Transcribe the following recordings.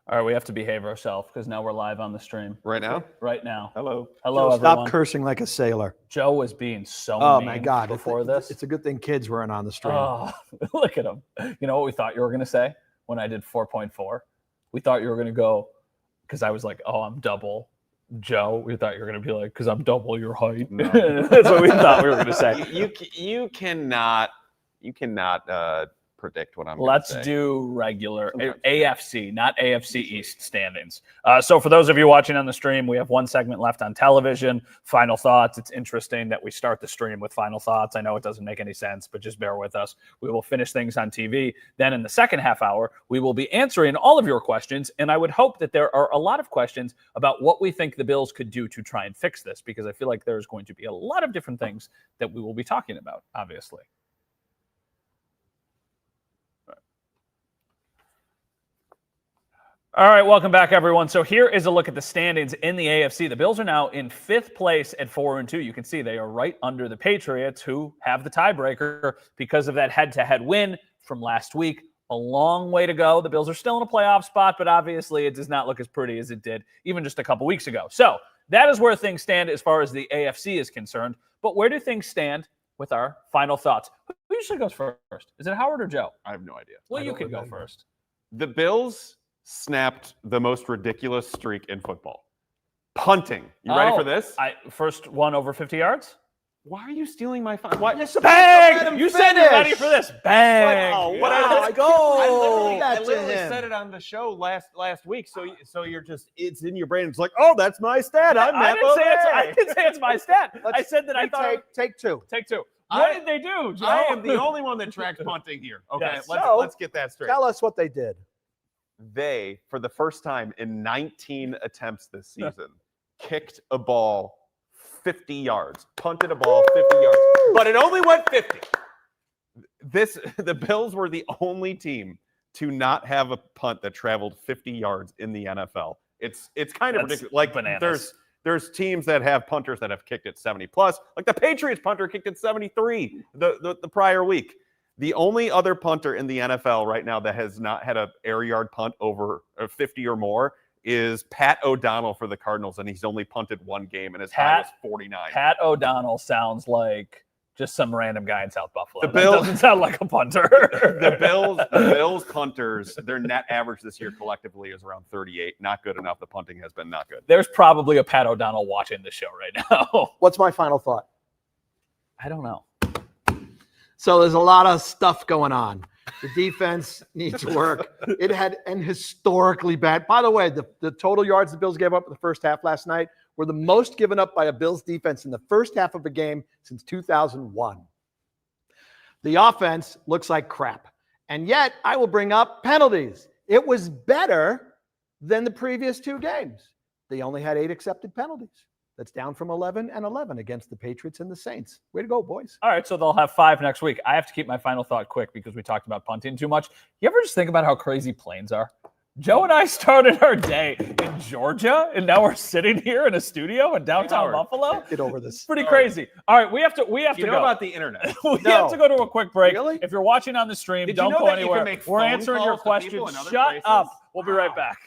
All right, we have to behave ourselves because now we're live on the stream. Right now? Right now. Hello. Hello, Joe, everyone. stop cursing like a sailor. Joe was being so mean my God. before this. It's a good thing kids weren't on the stream. Oh, look at him. You know what we thought you were going to say when I did 4.4? We thought you were going to go, because I was like, oh, I'm double Joe. We thought you were going to be like, because I'm double your height. No. That's what we thought we were going to say. You cannot predict what I'm going to Let's say. do regular AFC, not AFC East standings. So for those of you watching on the stream, we have one segment left on television, Final Thoughts. It's interesting that we start the stream with Final Thoughts. I know it doesn't make any sense, but just bear with us. We will finish things on TV. Then in the second half hour, we will be answering all of your questions, and I would hope that there are a lot of questions about what we think the Bills could do to try and fix this, because I feel like there's going to be a lot of different things that we will be talking about, obviously. All right, welcome back, everyone. So here is a look at the standings in the AFC. The Bills are now in 5th place at 4-2. You can see they are right under the Patriots, who have the tiebreaker because of that head-to-head win from last week. A long way to go. The Bills are still in a playoff spot, but obviously it does not look as pretty as it did even just a couple weeks ago. So that is where things stand as far as the AFC is concerned. But where do things stand with our final thoughts? Who usually goes first? Is it Howard or Joe? I have no idea. Well, you can go first. The Bills snapped the most ridiculous streak in football. Punting. You ready for this? First one over 50 yards? Why are you stealing my fun? Why? Bang! You said you're ready for this. Bang! Oh, What wow. Go! I literally said it on the show last week. So you're just, it's in your brain. It's like, oh, that's my stat. I didn't say it's my stat. I said that I thought. Take two. Take two. What did they do, Joe? I am the only one that tracks punting here. Okay, Yes. let's get that straight. Tell us what they did. They, for the first time in 19 attempts this season, kicked a ball 50 yards, punted a ball 50 yards, but it only went 50. The Bills were the only team to not have a punt that traveled 50 yards in the NFL. It's kind of ridiculous. Like bananas. There's teams that have punters that have kicked it 70 plus. Like the Patriots punter kicked it 73 the prior week. The only other punter in the NFL right now that has not had an air yard punt over 50 or more is Pat O'Donnell for the Cardinals, and he's only punted one game, and his high was 49. Pat O'Donnell sounds like just some random guy in South Buffalo. The Bills doesn't sound like a punter. the Bills punters, their net average this year collectively is around 38. Not good enough. The punting has been not good. There's probably a Pat O'Donnell watching the show right now. What's my final thought? I don't know. So there's a lot of stuff going on. The defense needs work. It had an historically bad. By the way, the total yards the Bills gave up in the first half last night were the most given up by a Bills defense in the first half of a game since 2001. The offense looks like crap. And yet, I will bring up penalties. It was better than the previous two games. They only had 8 accepted penalties. That's down from 11 and 11 against the Patriots and the Saints. Way to go, boys. All right, so they'll have 5 next week. I have to keep my final thought quick because we talked about punting too much. You ever just think about how crazy planes are? Joe and I started our day in Georgia, and now we're sitting here in a studio in downtown Buffalo. Get over this. Pretty crazy. All right, we have to You go. know about the internet? We have to go to a quick break. Really? If you're watching on the stream, Did don't you know go that you anywhere. can make We're phone answering your calls to people questions. in other Shut places? up. We'll be right Wow. back.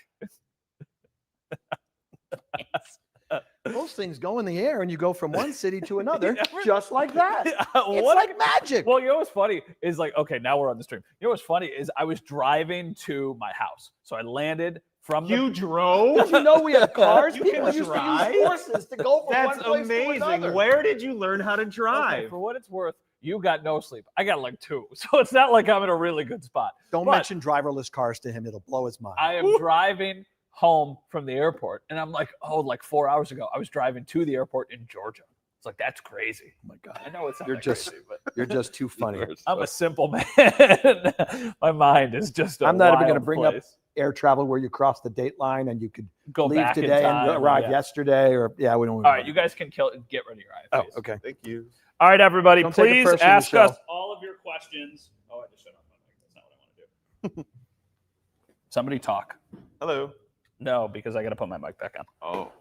Those things go in the air and you go from one city to another Never- just like that. It's What- like magic. Well, you know what's funny is like, okay, now we're on the stream. You know what's funny is I was driving to my house. So I landed from You drove? Did you know we had cars? You People can used drive? to use horses to go from That's one place to amazing. another. Where did you learn how to Okay, drive? for what it's worth, you got no sleep. I got like 2. So it's not like I'm in a really good spot. Don't But mention driverless cars to him. It'll blow his mind. I am driving home from the airport, and I'm like, oh, like 4 hours ago, I was driving to the airport in Georgia. It's like, that's crazy. Oh my God. I know it's not You're that just- crazy, but You're just too funny. I'm a simple man. My mind is just a I'm not even going gonna to bring up air travel where you cross the date line and you could go leave back today in time, and arrive yeah. yesterday or we don't. All right, you guys can get rid of your Oh, IFAs. okay. Thank you. All right, everybody, Don't take it please personally, ask us Michelle. all of your questions. Oh, I just shut off my mic. That's not what I want to do. Somebody talk. Hello. No, because I got to put my mic back on. Oh.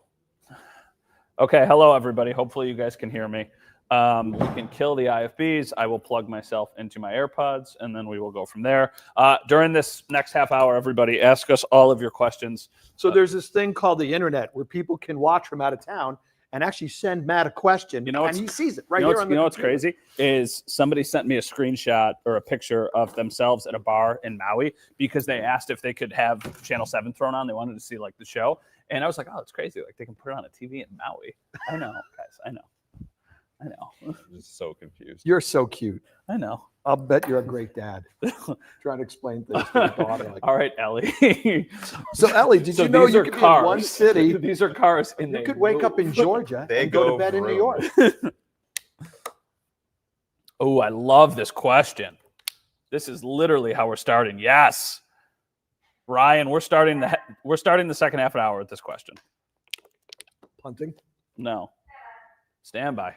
Okay, hello, everybody. Hopefully you guys can hear me. We can kill the IFBs. I will plug myself into my AirPods, and then we will go from there. During this next half hour, everybody, ask us all of your questions. So there's this thing called the internet where people can watch from out of town and actually send Matt a question, and he sees it right here on the You know what's crazy is somebody sent me a screenshot or a picture of themselves at a bar in Maui because they asked if they could have Channel 7 thrown on. They wanted to see like the show. And I was like, oh, it's crazy. Like they can put it on a TV in Maui. I know, guys. I know. I'm just so confused. You're so cute. I know. I'll bet you're a great dad. Trying to explain things to your daughter. Like, all right, Ellie. so Ellie, did you know you could be in one city? These are cars. And you could wake up in Georgia and go to bed in New York. Oh, I love this question. This is literally how we're starting. Yes. Ryan, we're starting the second half an hour with this question. Punting? No. Stand by.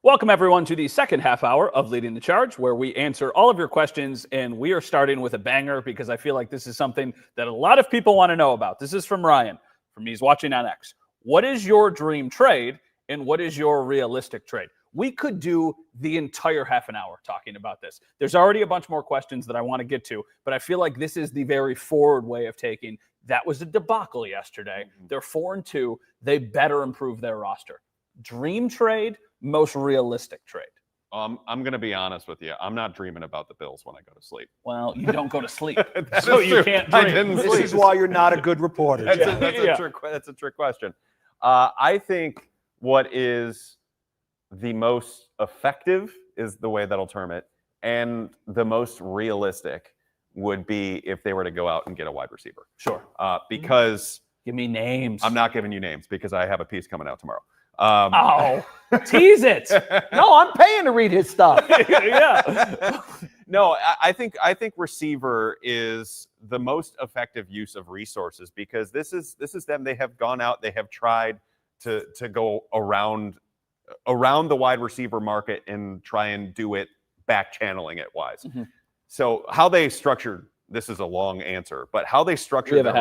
Welcome, everyone, to the second half hour of Leading the Charge, where we answer all of your questions, and we are starting with a banger because I feel like this is something that a lot of people want to know about. This is from Ryan, he's watching on X. What is your dream trade, and what is your realistic trade? We could do the entire half an hour talking about this. There's already a bunch more questions that I want to get to, but I feel like this is the very forward way of taking. That was a debacle yesterday. They're 4-2. They better improve their roster. Dream trade, most realistic trade. I'm going to be honest with you. I'm not dreaming about the Bills when I go to sleep. Well, you don't go to sleep, so you can't dream. This is why you're not a good reporter. That's a trick question. I think what is the most effective is the way that I'll term it, and the most realistic would be if they were to go out and get a wide receiver. Sure. Because give me names. I'm not giving you names because I have a piece coming out tomorrow. Tease it. No, I'm paying to read his stuff. Yeah. No, I think receiver is the most effective use of resources because this is them. They have gone out. They have tried to go around the wide receiver market and try and do it back channeling it wise. Mm-hmm. So how they structured, this is a long answer, but how they structured their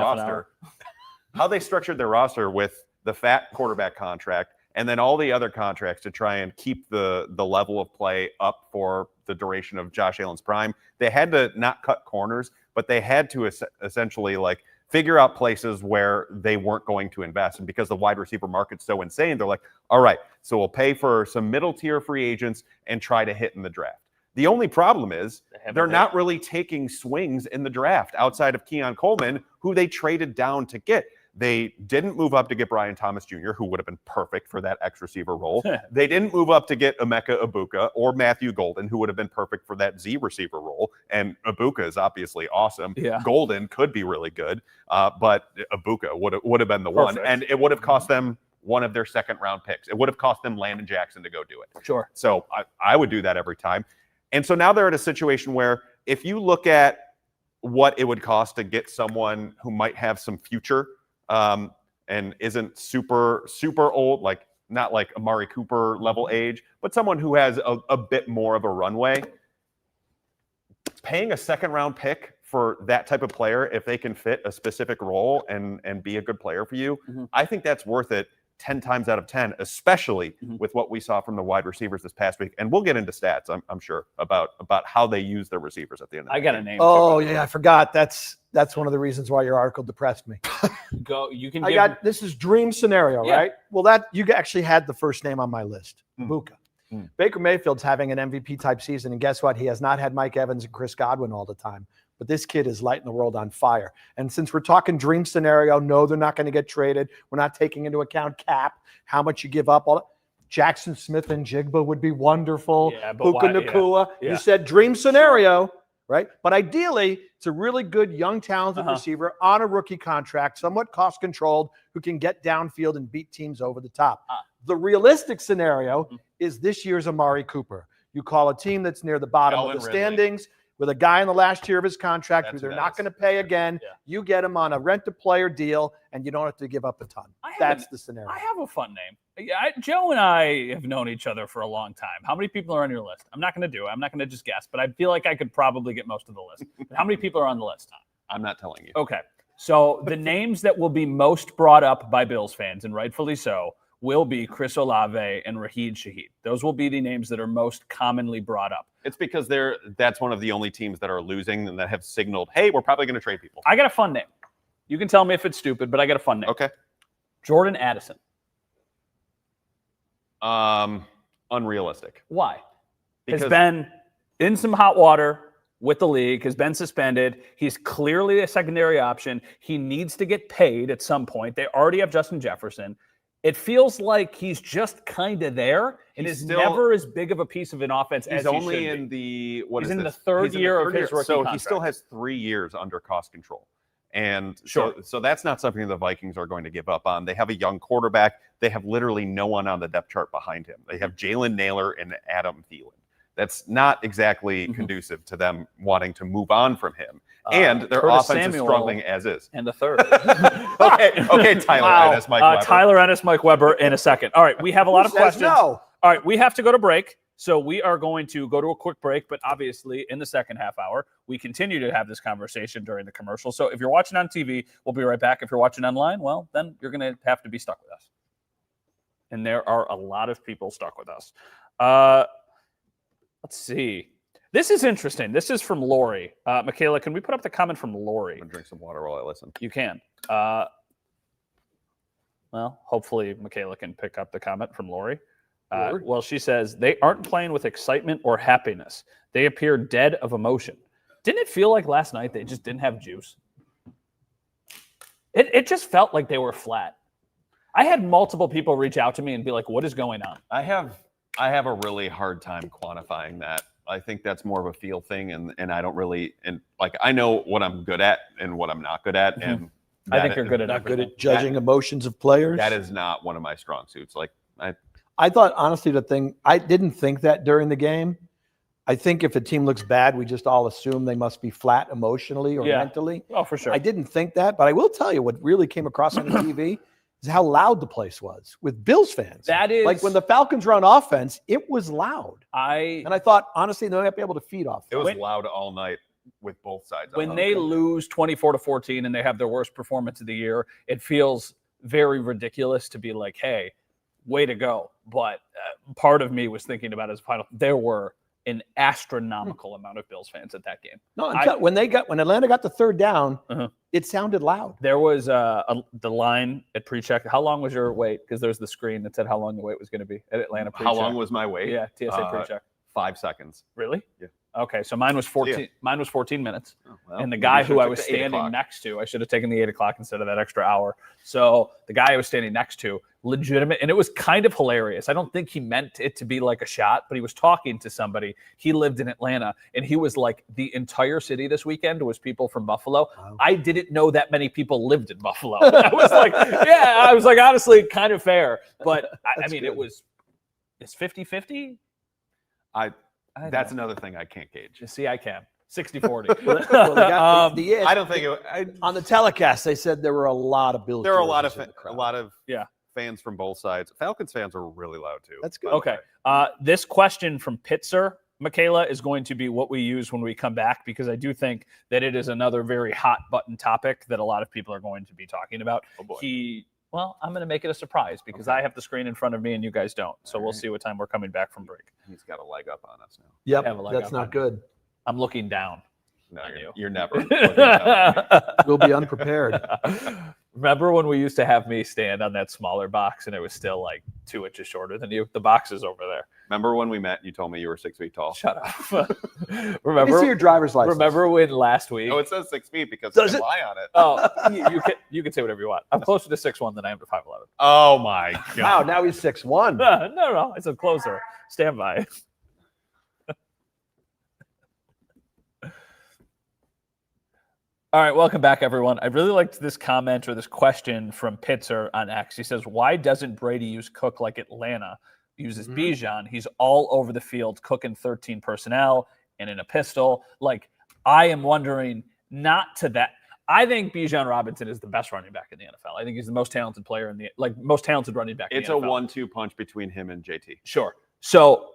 roster with the fat quarterback contract and then all the other contracts to try and keep the level of play up for the duration of Josh Allen's prime. They had to not cut corners, but they had to essentially like figure out places where they weren't going to invest. And because the wide receiver market's so insane, they're like, all right, so we'll pay for some middle tier free agents and try to hit in the draft. The only problem is they're not really taking swings in the draft outside of Keon Coleman, who they traded down to get. They didn't move up to get Brian Thomas Jr., who would have been perfect for that X receiver role. They didn't move up to get Emeka Egbuka or Matthew Golden, who would have been perfect for that Z receiver role. And Egbuka is obviously awesome. Yeah. Golden could be really good, but Egbuka would have been the one. And it would have cost them one of their second round picks. It would have cost them Landon Jackson to go do it. Sure. So I would do that every time. And so now they're at a situation where if you look at what it would cost to get someone who might have some future, and isn't super old, like not like Amari Cooper level age, but someone who has a bit more of a runway. Paying a second round pick for that type of player, if they can fit a specific role and be a good player for you, I think that's worth it 10 times out of 10, especially with what we saw from the wide receivers this past week. And we'll get into stats, I'm sure, about how they use their receivers at the end of the game. I got a name. Oh, yeah, I forgot. That's one of the reasons why your article depressed me. Go. You can. This is dream scenario, right? Well, you actually had the first name on my list, Buka. Baker Mayfield's having an MVP type season, and guess what? He has not had Mike Evans and Chris Godwin all the time. But this kid is lighting the world on fire. And since we're talking dream scenario, no, they're not going to get traded. We're not taking into account cap, how much you give up. Jackson Smith and Jigba would be wonderful. Yeah, but Puka Nacua. Yeah. You said dream scenario, right? But ideally, it's a really good, young, talented receiver on a rookie contract, somewhat cost-controlled, who can get downfield and beat teams over the top. The realistic scenario is this year's Amari Cooper. You call a team that's near the bottom of the standings, with a guy in the last year of his contract who That's they're who not that going to is. pay again. Yeah. You get him on a rent-to-player deal, and you don't have to give up a ton. That's the scenario. I have a fun name. Joe and I have known each other for a long time. How many people are on your list? I'm not going to do it. I'm not going to just guess, but I feel like I could probably get most of the list. But how many people are on the list? I'm not telling you. Okay. So the names that will be most brought up by Bills fans, and rightfully so, will be Chris Olave and Raheed Shaheed. Those will be the names that are most commonly brought up. It's because that's one of the only teams that are losing and that have signaled, hey, we're probably going to trade people. I got a fun name. You can tell me if it's stupid, but I got a fun name. Okay. Jordan Addison. Unrealistic. Why? Because Has been in some hot water with the league, has been suspended. He's clearly a secondary option. He needs to get paid at some point. They already have Justin Jefferson. It feels like he's just kind of there and He's is still- never as big of a piece of an offense as he's he only should in be. the He's in the this? third He's in year of his rookie so he contract. still has 3 years under cost control. And Sure. so that's not something the Vikings are going to give up on. They have a young quarterback. They have literally no one on the depth chart behind him. They have Jalen Naylor and Adam Thielen. That's not exactly conducive to them wanting to move on from him. And their Curtis offense Samuel is struggling as is. And the third. Okay, Tyler Wow. Ennis, Mike Weber. Tyler Ennis, Mike Weber in a second. All right, we have a lot of Who says questions. no? All right, we have to go to break. So we are going to go to a quick break, but obviously in the second half hour, we continue to have this conversation during the commercial. So if you're watching on TV, we'll be right back. If you're watching online, well, then you're going to have to be stuck with us. And there are a lot of people stuck with us. Let's see. This is interesting. This is from Lori. Michaela, can we put up the comment from Lori? I'm going to drink some water while I listen. You can. Well, hopefully Michaela can pick up the comment from Lori. Well, she says, they aren't playing with excitement or happiness. They appear dead of emotion. Didn't it feel like last night they just didn't have juice? It just felt like they were flat. I had multiple people reach out to me and be like, what is going on? I have a really hard time quantifying that. I think that's more of a feel thing, and I don't really I know what I'm good at and what I'm not good at, and I think you're good at Not good everything. at judging emotions of players. that is not one of my strong suits. I thought, honestly, I didn't think that during the game. I think if a team looks bad, we just all assume they must be flat emotionally or Yeah. mentally. Oh, for sure. I didn't think that, but I will tell you what really came across on the TV is how loud the place was with Bills fans. That is like when the Falcons were on offense, it was loud. And I thought, honestly, they might be able to feed off that. It was When- loud all night with both sides. when they lose 24-14 and they have their worst performance of the year, it feels very ridiculous to be like, hey, way to go. But part of me was thinking about as final. There were an astronomical amount of Bills fans at that game. No, when Atlanta got the third down, Uh-huh. it sounded loud. There was the line at pre-check. How long was your wait? Because there's the screen that said how long the wait was going to be at Atlanta pre-check. How long was my wait? Yeah, TSA pre-check. 5 seconds. Really? Yeah. Okay, so mine was 14. Mine was 14 minutes. Oh, well, And the maybe guy you who I should've was took the 8 standing o'clock. next to, I should have taken the 8 o'clock instead of that extra hour. So the guy I was standing next to, legitimate, and it was kind of hilarious. I don't think he meant it to be like a shot, but he was talking to somebody. He lived in Atlanta, and he was like, the entire city this weekend was people from Buffalo. Wow. I didn't know that many people lived in Buffalo. I was like, yeah, I was like, honestly, kind of fair. But I That's mean, good. it's 50-50. That's another thing I can't gauge. You see, I can. 60-40. Well, they got I don't think on the telecast they said there were a lot of Bills. there are a lot jerseys of in the crowd. fans from both sides. Falcons fans are really loud too. That's good. Okay. This question from Pitzer, Michaela, is going to be what we use when we come back, because I do think that it is another very hot button topic that a lot of people are going to be talking about. Oh boy. Well, I'm going to make it a surprise because I have the screen in front of me and you guys don't. So we'll see what time we're coming back from break. He's got a leg up on us now. Yep, Have a leg that's up not on good. I'm looking down. No, On you. you're never. looking at me. We'll be unprepared. Remember when we used to have me stand on that smaller box and it was still like 2 inches shorter than you? The box is over there. Remember when we met and you told me you were 6 feet tall? Shut up. Let me see remember your driver's license. remember when last week? No, it says 6 feet because Does I it? lie on it. Oh, you can say whatever you want. I'm closer to 6'1" than I am to 5'11". Oh my Wow, god! now he's 6'1". No, I said closer. Stand by. All right, welcome back, everyone. I really liked this comment or this question from Pitzer on X. He says, why doesn't Brady use Cook like Atlanta uses Bijan? He's all over the field, cooking 13 personnel. and in a pistol. Like, I am wondering not to that. I think Bijan Robinson is the best running back in the NFL. I think he's the most talented player most talented running back. It's in a the NFL. 1-2 punch between him and JT. Sure. So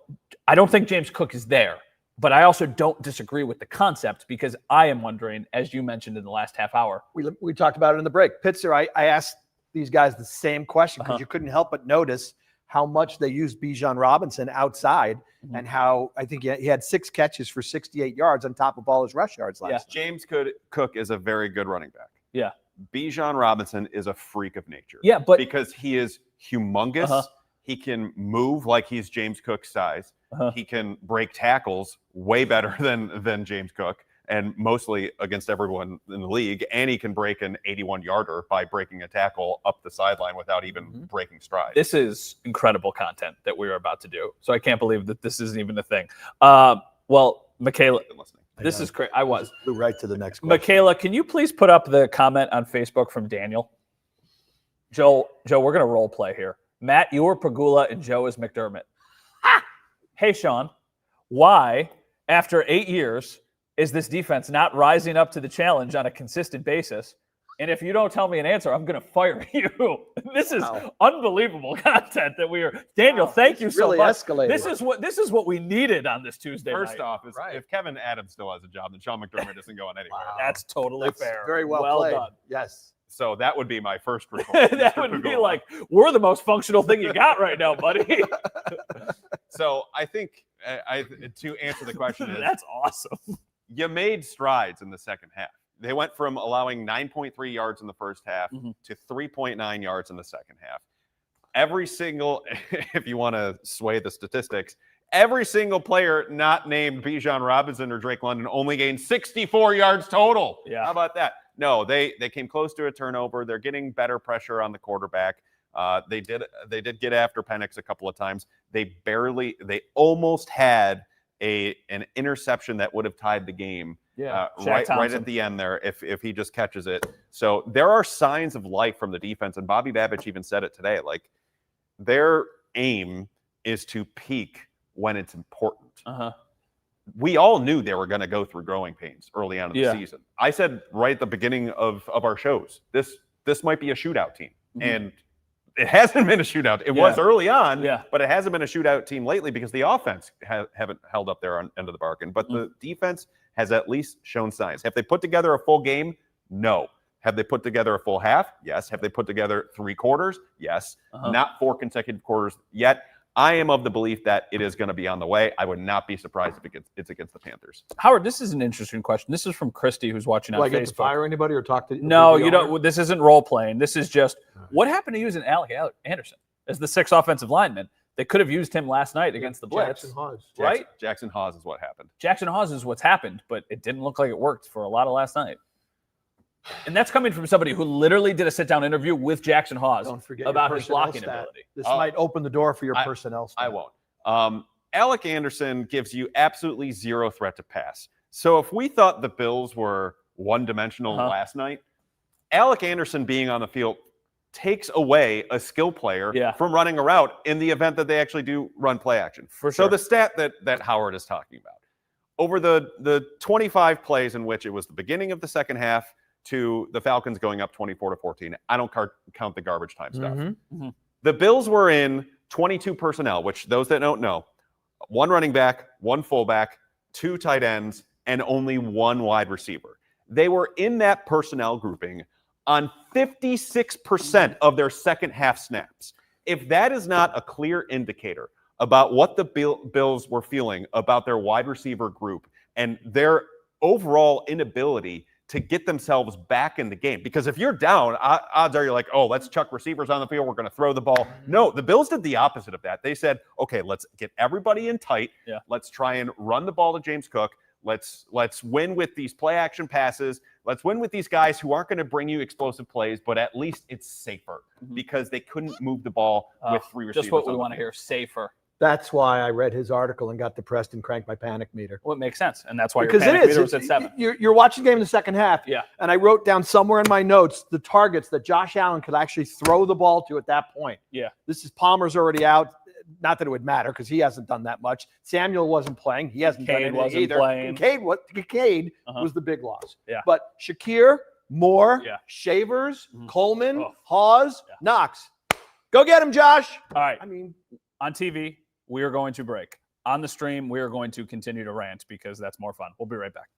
I don't think James Cook is there, but I also don't disagree with the concept because I am wondering, as you mentioned in the last half hour. We talked about it in the break. Pitzer, I asked these guys the same question because you couldn't help but notice how much they used Bijan Robinson outside and how I think he had 6 catches for 68 yards on top of all his rush yards last. Yeah. James Cook is a very good running back. Yeah. Bijan Robinson is a freak of nature. Yeah, but because he is humongous. He can move like he's James Cook's size. He can break tackles way better than James Cook, and mostly against everyone in the league. And he can break an 81-yarder by breaking a tackle up the sideline without even breaking stride. This is incredible content that we are about to do. So I can't believe that this isn't even a thing. Well, Michaela, this is great. I was. Flew right to the next question. Michaela, can you please put up the comment on Facebook from Daniel? Joe, we're going to role play here. Matt, you are Pagula, and Joe is McDermott. Hey, Sean, why, after 8 years, is this defense not rising up to the challenge on a consistent basis? And if you don't tell me an answer, I'm going to fire you. This is unbelievable content that we are. Daniel, thank you so really much. Escalated. This is what we needed on this Tuesday First night. off, if Kevin Adams still has a job, then Sean McDermott isn't going anywhere. That's totally fair. Very well played. Done. Yes. So that would be my first report. That would be like, we're the most functional thing you got right now, buddy. So I think to answer the question is, that's awesome. You made strides in the second half. They went from allowing 9.3 yards in the first half to 3.9 yards in the second half. Every single, if you want to sway the statistics, every single player not named Bijan Robinson or Drake London only gained 64 yards total. Yeah. How about that? No, they came close to a turnover. They're getting better pressure on the quarterback. They did get after Penix a couple of times. They almost had an interception that would have tied the game. Yeah, right at the end there if he just catches it. So there are signs of life from the defense, and Bobby Babich even said it today. Like, their aim is to peak when it's important. We all knew they were going to go through growing pains early on in the season. I said right at the beginning of our shows, this might be a shootout team, and it hasn't been a shootout. It was early on, but it hasn't been a shootout team lately because the offense haven't held up their end of the bargain. But the defense has at least shown signs. Have they put together a full game? No. Have they put together a full half? Yes. Have they put together 3 quarters? Yes. Not 4 consecutive quarters yet. I am of the belief that it is going to be on the way. I would not be surprised if it's against the Panthers. Howard, this is an interesting question. This is from Christy, who's watching on Facebook. Do I get to fire anybody or talk to you? No, you don't. This isn't role playing. This is just what happened to using Alec Anderson as the 6th offensive lineman. They could have used him last night against the Blitz. Jackson Hawes. Right? Jackson Hawes is what happened. Jackson Hawes is what's happened, but it didn't look like it worked for a lot of last night. And that's coming from somebody who literally did a sit-down interview with Jackson Hawes about his blocking ability. This might open the door for your personnel stat. I won't. Alec Anderson gives you absolutely zero threat to pass. So if we thought the Bills were one-dimensional last night, Alec Anderson being on the field takes away a skill player from running a route in the event that they actually do run play action. So the stat that Howard is talking about, over the 25 plays in which it was the beginning of the second half to the Falcons going up 24-14, I don't count the garbage time stuff. The Bills were in 22 personnel, which those that don't know, 1 running back, 1 fullback, 2 tight ends, and only 1 wide receiver. They were in that personnel grouping on 56% of their second half snaps. If that is not a clear indicator about what the Bills were feeling about their wide receiver group and their overall inability to get themselves back in the game. Because if you're down, odds are you're like, oh, let's chuck receivers on the field. We're going to throw the ball. No, the Bills did the opposite of that. They said, okay, let's get everybody in tight. Let's try and run the ball to James Cook. Let's win with these play action passes. Let's win with these guys who aren't going to bring you explosive plays, but at least it's safer because they couldn't move the ball with 3 receivers. Just what we want to hear, safer. That's why I read his article and got depressed and cranked my panic meter. Well, it makes sense. And that's why your panic meter was at 7. You're watching the game in the second half. And I wrote down somewhere in my notes the targets that Josh Allen could actually throw the ball to at that point. This is Palmer's already out. not that it would matter because he hasn't done that much. Samuel wasn't playing. He hasn't done Kincaid anything wasn't either. playing. Kincaid Uh-huh. was the big loss. Yeah. But Shakir, Moore, Yeah. Shavers, Mhm. Coleman, Oh. Hawes, Yeah. Knox. Go get him, Josh. All right. I mean, On TV, we are going to break. On the stream, we are going to continue to rant because that's more fun. We'll be right back.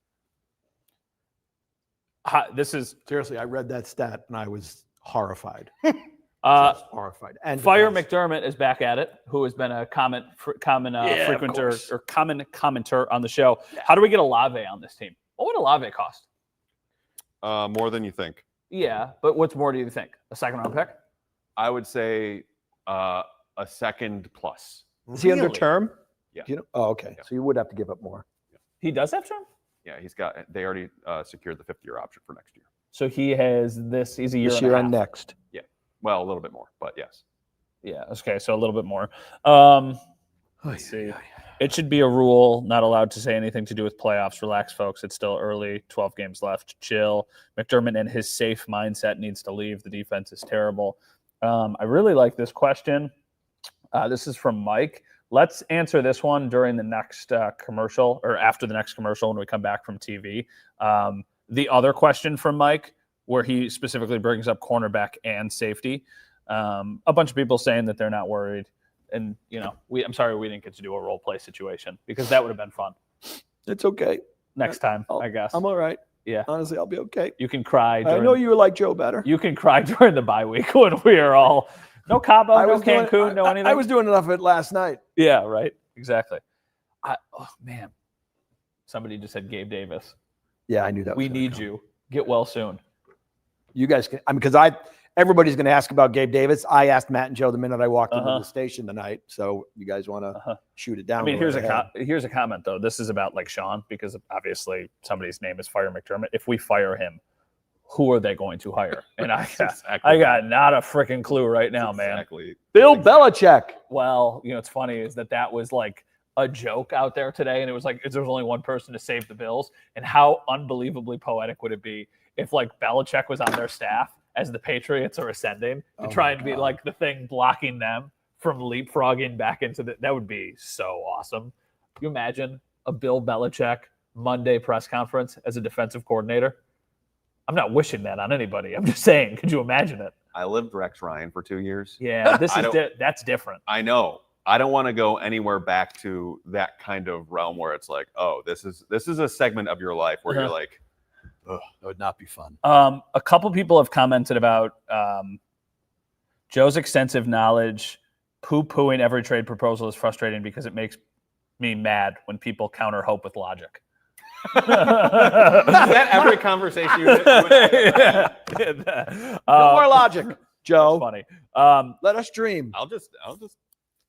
This is seriously, I read that stat and I was horrified. Fire Horrified. And McDermott is back at it, who has been a common frequenter or common commenter on the show. Yeah. How do we get Olave on this team? What would Olave cost? More than you think. Yeah, but what's more do you think? A second round pick? I would say a second plus. Is he under term? Yeah. Do you know? Oh, okay. Yeah. So you would have to give up more. Yeah. He does have term? Yeah, they already secured the 50-year option for next year. So he has he's a year this and year a half. and next. Yeah. Well, a little bit more, but yes. Yeah. Okay. So a little bit more. Let's see. It should be a rule, not allowed to say anything to do with playoffs. Relax, folks. It's still early. 12 games left. Chill. McDermott and his safe mindset needs to leave. The defense is terrible. I really like this question. This is from Mike. Let's answer this one during the next commercial or after the next commercial when we come back from TV. The other question from Mike, where he specifically brings up cornerback and safety. A bunch of people saying that they're not worried. And, I'm sorry we didn't get to do a role play situation because that would have been fun. It's okay. Next time, I guess. I'm all right. Yeah. Honestly, I'll be okay. You can cry. I know you like Joe better. You can cry during the bye week when we are all no Cabo, no Cancun, no anything. I was doing enough of it last night. Yeah, right. Exactly. Oh, man. Somebody just said Gabe Davis. Yeah, I knew that. We need you. Get well soon. You guys can. Because everybody's going to ask about Gabe Davis. I asked Matt and Joe the minute I walked into the station tonight. So you guys want to shoot it down? I mean, here's a comment though. This is about like Sean because obviously somebody's name is Fire McDermott. If we fire him, who are they going to hire? And I got not a freaking clue right now, man. Bill Belichick. Well, it's funny is that was like a joke out there today, and it was like there's only one person to save the Bills, and how unbelievably poetic would it be if like Belichick was on their staff as the Patriots are ascending and trying to be like the thing blocking them from leapfrogging back into that would be so awesome. Can you imagine a Bill Belichick Monday press conference as a defensive coordinator? I'm not wishing that on anybody. I'm just saying, could you imagine it? I lived Rex Ryan for 2 years. Yeah, that's different. I know. I don't want to go anywhere back to that kind of realm where it's like, oh, this is a segment of your life where you're like, ugh, that would not be fun. A couple people have commented about Joe's extensive knowledge. Poo-pooing every trade proposal is frustrating because it makes me mad when people counter hope with logic. Is that every conversation you No more logic, Joe. Funny. Let us dream. I'll just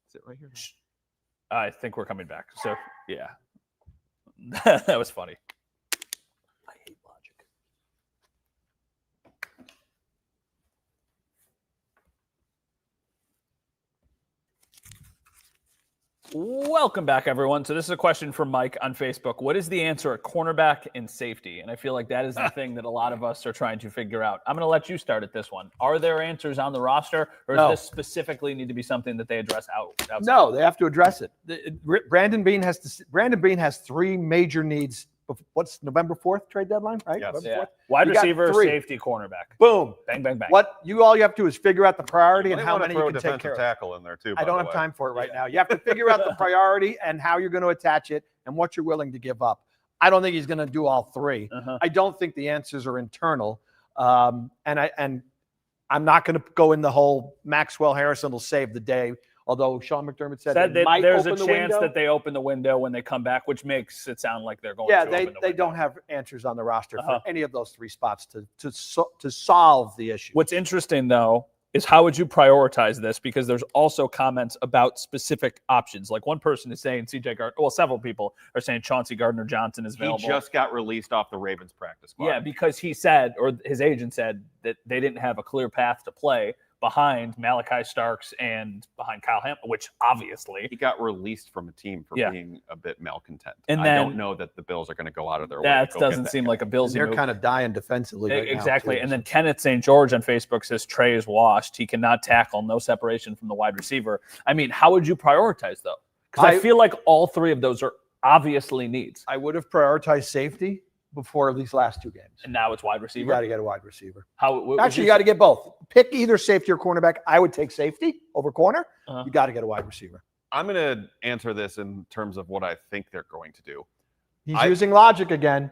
sit right here. I think we're coming back. So yeah, that was funny. I hate logic. Welcome back, everyone. So this is a question from Mike on Facebook. What is the answer at cornerback and safety? And I feel like that is the thing that a lot of us are trying to figure out. I'm going to let you start at this one. Are there answers on the roster, or does this specifically need to be something that they address outside? No, they have to address it. Brandon Beane has three major needs. What's November 4th trade deadline, right? Yes. Yeah. Wide receiver, safety, cornerback. Boom. Bang, bang, bang. All you have to do is figure out the priority and how many you can take defensive care of. tackle in there too. I don't have time for it right now. You have to figure out the priority and how you're going to attach it and what you're willing to give up. I don't think he's going to do all three. I don't think the answers are internal. And I'm not going to go in the whole Maxwell Harrison will save the day. Although Sean McDermott said that there's a chance that they open the window when they come back, which makes it sound like they're going to open the window. They don't have answers on the roster for any of those three spots to solve the issue. What's interesting, though, is how would you prioritize this? Because there's also comments about specific options. Like one person is saying C.J. Gardner. Well, several people are saying Chauncey Gardner-Johnson is available. He just got released off the Ravens practice squad. Yeah, because he said, or his agent said, that they didn't have a clear path to play. behind Malachi Starks and behind Kyle Hamilton, which obviously He got released from a team for Yeah. being a bit malcontent. And I then- don't know that the Bills are going to go out of their way. that to go doesn't get that seem guy. like a Bills They're move. kind of dying defensively right now, Exactly. too. And then Kenneth St. George on Facebook says Trey is washed. He cannot tackle, no separation from the wide receiver. I mean, how would you prioritize, though? Because I feel like all three of those are obviously needs. I would have prioritized safety before these last two games. And now it's wide You receiver. got to get a wide receiver. Actually, You got to get both. Pick either safety or cornerback. I would take safety over corner. Uh-huh. You got to get a wide receiver. I'm going to answer this in terms of what I think they're going to do. He's using logic again.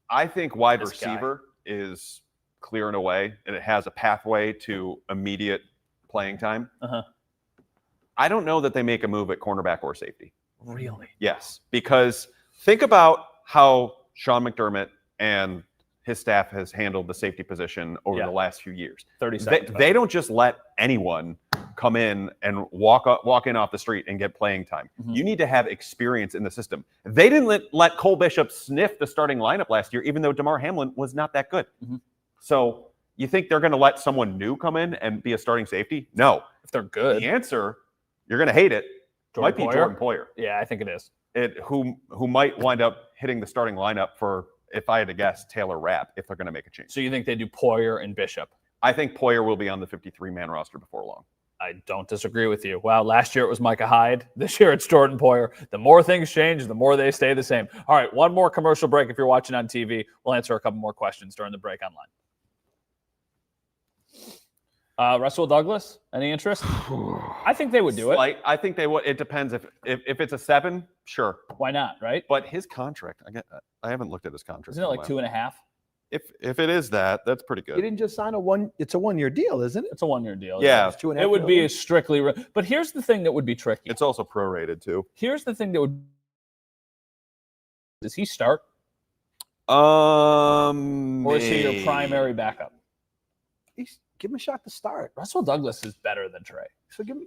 I think wide This guy. receiver is clear and away, and it has a pathway to immediate playing time. Uh-huh. I don't know that they make a move at cornerback or safety. Really? Yes, because think about how Sean McDermott and his staff has handled the safety position over the last few years. 30 seconds. They don't just let anyone come in and walk in off the street and get playing time. Mhm. You need to have experience in the system. They didn't let Cole Bishop sniff the starting lineup last year, even though DeMar Hamlin was not that good. Mhm. So you think they're going to let someone new come in and be a starting safety? No. If they're good. The answer, you're going to hate it, might be Jordan Poyer. Yeah, I think it is. Who might wind up hitting the starting lineup for, if I had to guess, Taylor Rapp, if they're going to make a change. So you think they do Poyer and Bishop? I think Poyer will be on the 53-man roster before long. I don't disagree with you. Wow, last year it was Micah Hyde. This year it's Jordan Poyer. The more things change, the more they stay the same. All right, one more commercial break if you're watching on TV. We'll answer a couple more questions during the break online. Russell Douglas, any interest? I think they would do it. I think they would. It depends if it's a 7, sure. Why not, right? But his contract, I haven't looked at his contract. Isn't it like 2.5? If it is that, that's pretty You good. didn't just sign it's a 1-year deal, isn't it? It's a 1-year deal. Yeah. It's 2.5 It would be million. a strictly but here's the thing that would be tricky. It's also prorated too. Here's the thing that would does he start Or or is he your primary backup? Give him a shot to start. Russell Douglas is better than Trey. So give him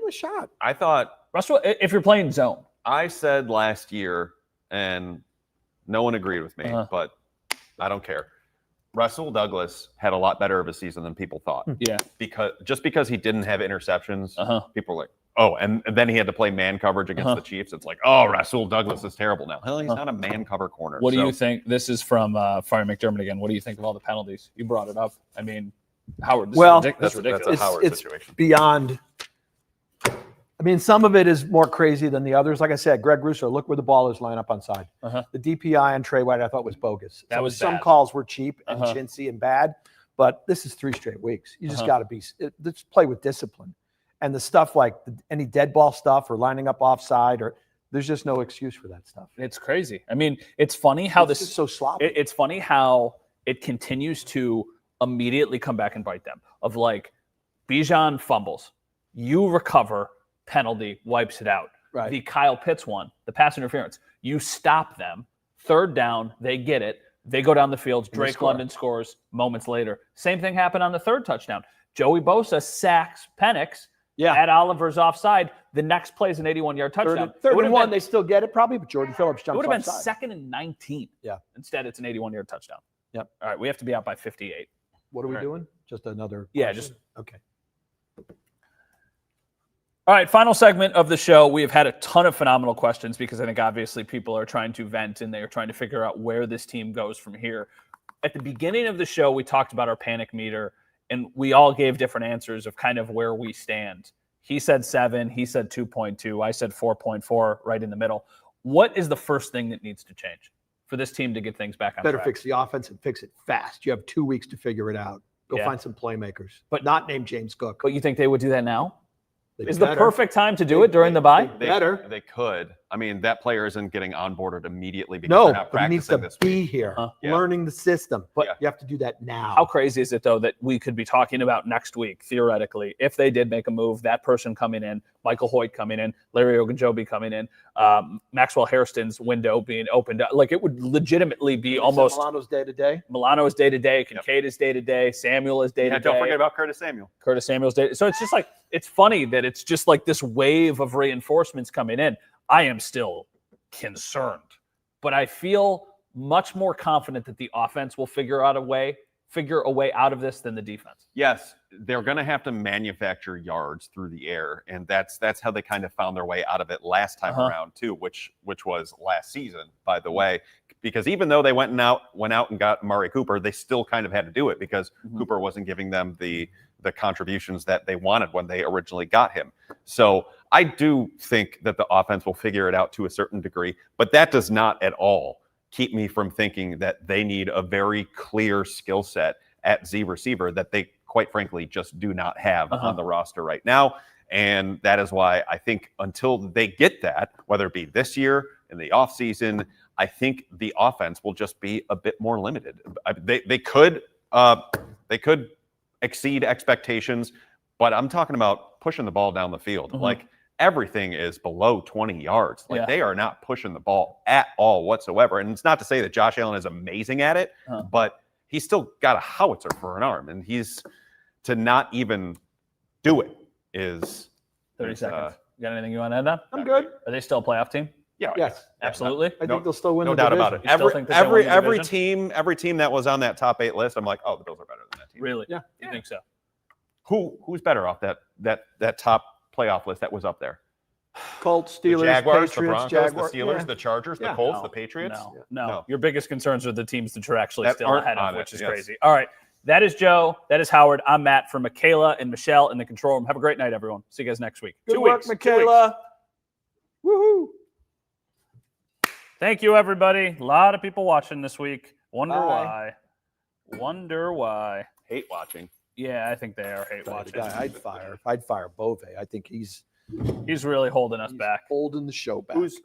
a shot. I thought Russell, if you're playing zone, I said last year, and no one agreed with me, Uh-huh. but I don't care. Russell Douglas had a lot better of a season than people thought. yeah, Because he didn't have interceptions, uh-huh. people were like, oh, and then he had to play man coverage against Uh-huh. the Chiefs. It's like, oh, Russell Douglas is terrible now. Hell, he's not a man cover corner. What do you think? This is from Fire McDermott again. What do you think of all the penalties? You brought it up. I mean, Howard, this Well, is ridiculous. That's a Howard it's situation. beyond. I mean, some of it is more crazy than the others. Like I said, Greg Russo, look where the ball is line up on side. Uh-huh. The DPI on Trey White, I thought was bogus. That was some bad. calls were cheap and Uh-huh. chintzy and bad, but this is 3 straight weeks. You just Uh-huh. got to just play with discipline. And the stuff like any dead ball stuff or lining up offside, or there's just no excuse for that stuff. It's crazy. I mean, it's funny how It's just so sloppy. It's funny how it continues to immediately come back and bite them. Of like, Bijan fumbles, you recover, penalty, wipes it out. Right. The Kyle Pitts one, the pass interference, you stop them, 3rd down, they get it, they go down the field, they Drake score. London scores moments later. Same thing happened on the 3rd touchdown. Joey Bosa sacks Penix at Oliver's offside. The next play is an 81-yard touchdown. Third and 1, they still get it probably, but Jordan Phillips It jumps would have been offside. 2nd and 19. Yeah. Instead, it's an 81-yard touchdown. Yep. All right, we have to be out by 58. What are we All right. doing? Just another Yeah, question? Okay. All right, final segment of the show. We have had a ton of phenomenal questions because I think obviously people are trying to vent and they are trying to figure out where this team goes from here. At the beginning of the show, we talked about our panic meter and we all gave different answers of kind of where we stand. He said 7, he said 2.2, I said 4.4, right in the middle. What is the first thing that needs to change for this team to get things back on Better track? fix the offense and fix it fast. You have 2 weeks to figure it out. Go Yeah. find some playmakers, But- not named James Cook. But you think they would do that now? They Is the better. perfect time to do it during the bye? Better. They could. I mean, that player isn't getting onboarded immediately because No, they're not but he needs practicing to this week. be here, Yeah. learning the system. But- You have to do that now. How crazy is it, though, that we could be talking about next week, theoretically, if they did make a move, that person coming in, Michael Hoyt coming in, Larry Ogunjobi coming in, Maxwell Hairston's window being opened up. Like, it would legitimately be almost Milano's day to day. Milano is day-to-day, Kincaid is day-to-day, Samuel is Yeah, day-to-day. don't forget about Curtis Samuel. Curtis Samuel's day. So it's just like, it's funny that it's just like this wave of reinforcements coming in. I am still concerned, but I feel much more confident that the offense will figure out a way figure a way out of this than the defense. Yes, they're going to have to manufacture yards through the air, and that's how they kind of found their way out of it last time around too, which was last season, by the way. Because even though they went out and got Amari Cooper, they still kind of had to do it because Cooper wasn't giving them the contributions that they wanted when they originally got him. So I do think that the offense will figure it out to a certain degree, but that does not at all keep me from thinking that they need a very clear skill set at Z receiver that they, quite frankly, just do not have on the roster right now. And that is why I think until they get that, whether it be this year, in the offseason, I think the offense will just be a bit more limited. They could exceed expectations, but I'm talking about pushing the ball down the field. Like, everything is below 20 yards. Like, they are not pushing the ball at all whatsoever. And it's not to say that Josh Allen is amazing at it, but he's still got a howitzer for an arm. And to not even do it is 30 seconds. You got anything you want to add on? I'm good. Are they still a playoff team? Yeah. Yes. Absolutely. I think they'll still win No the doubt division. about it. You still think that they'll win the Every division? team that was on that top 8 list, I'm like, oh, the Bills are better than that team. Really? Yeah. You think so? Who's better off that top playoff list that was up there? Colts, The Steelers, Jaguars, the Patriots, Broncos, Jaguars. the Steelers, Yeah. the Chargers, the Yeah. Colts, No. the Patriots. No. Your biggest concerns are the teams that you're actually That still aren't ahead on of, it, which is yes. crazy. All right. That is Joe. That is Howard. I'm Matt from Michaela and Michelle in the control room. Have a great night, everyone. See you guys next week. Good 2 work, weeks. Michaela. Woohoo. Thank you, everybody. A lot of people watching this week. Wonder Bye. why. Hate watching. Yeah, I think they are hate The watching. guy I'd fire Bove. I think he's He's really holding us back. holding the show back. Who's